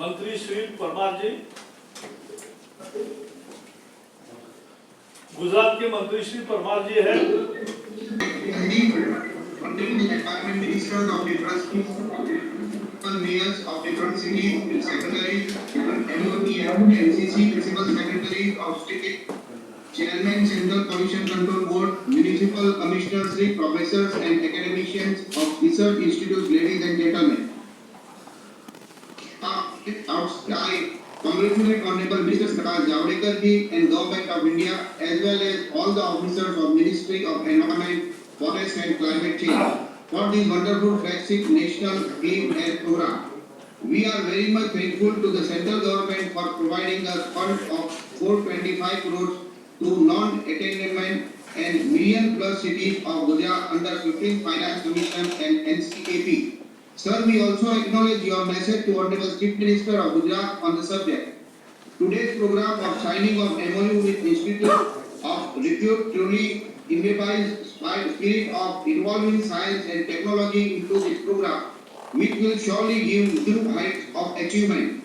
मंत्री श्री परमार जी, गुजरात के मंत्री श्री परमार जी है। Mayors of different cities, secretaries, MOTM, NCC, principal secretaries of state, chairman, Central Pollution Control Board, municipal commissioners, professors and academicians of research institutes, ladies and gentlemen. I congratulate Honorable Mr. Prakash Javadekar ji and Government of India as well as all the officers of Ministry of Environment, Forest and Climate Change for this wonderful flagship national aim and program. We are very much thankful to the central government for providing a fund of 425 crores to non-attainment and million plus cities of Gujarat under 15th Finance Commission and NCAP. Sir, we also acknowledge your message to Honorable Chief Minister of Gujarat on the subject. Today's program of signing of MOU with Institute of Repute truly imbibes spirit of involving science and technology into this program, which will surely give new heights of achievement.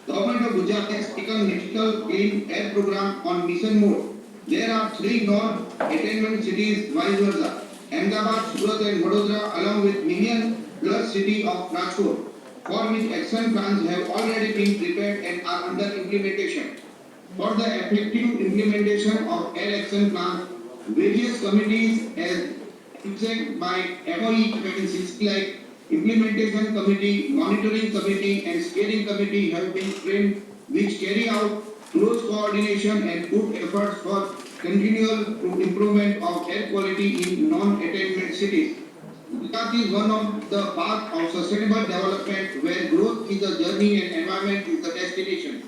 Government of Gujarat has taken National Clean Air Program on mission mode. There are 3 non-attainment cities vice versa, Ahmedabad, Surat and Vadodara along with million plus city of Rajkot, for which action plans have already been prepared and are under implementation. For the effective implementation of air action plan, various committees as represented by MOE committees like Implementation Committee, Monitoring Committee and Steering Committee have been framed, which carry out close coordination and put efforts for continual improvement of air quality in non-attainment cities. Gujarat is one of the paths of sustainable development where growth is a journey and environment is the destination.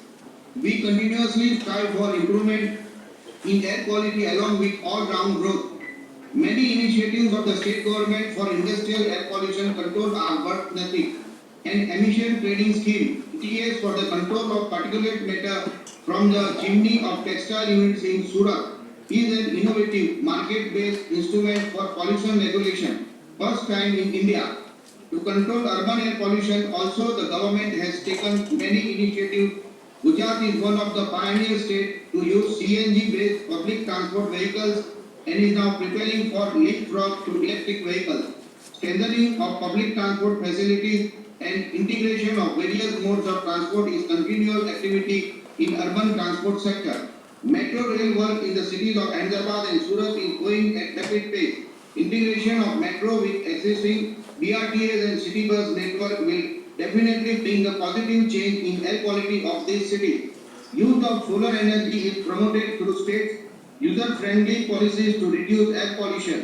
We continuously strive for improvement in air quality along with all-round growth. Many initiatives of the state government for industrial air pollution control are worth nothing. An emission trading scheme, ETS, for the control of particulate matter from the chimney of textile units in Surat is an innovative market-based instrument for pollution regulation, first time in India. To control urban air pollution, also the government has taken many initiatives. Gujarat is one of the pioneer states to use CNG-based public transport vehicles and is now preparing for leapfrog to electric vehicles. Strengthening of public transport facilities and integration of various modes of transport is continual activity in urban transport sector. Metro rail work in the cities of Ahmedabad and Surat is going at rapid pace. Integration of metro with existing BRTS and city bus network will definitely bring a positive change in air quality of these cities. Use of solar energy is promoted through states user-friendly policies to reduce air pollution.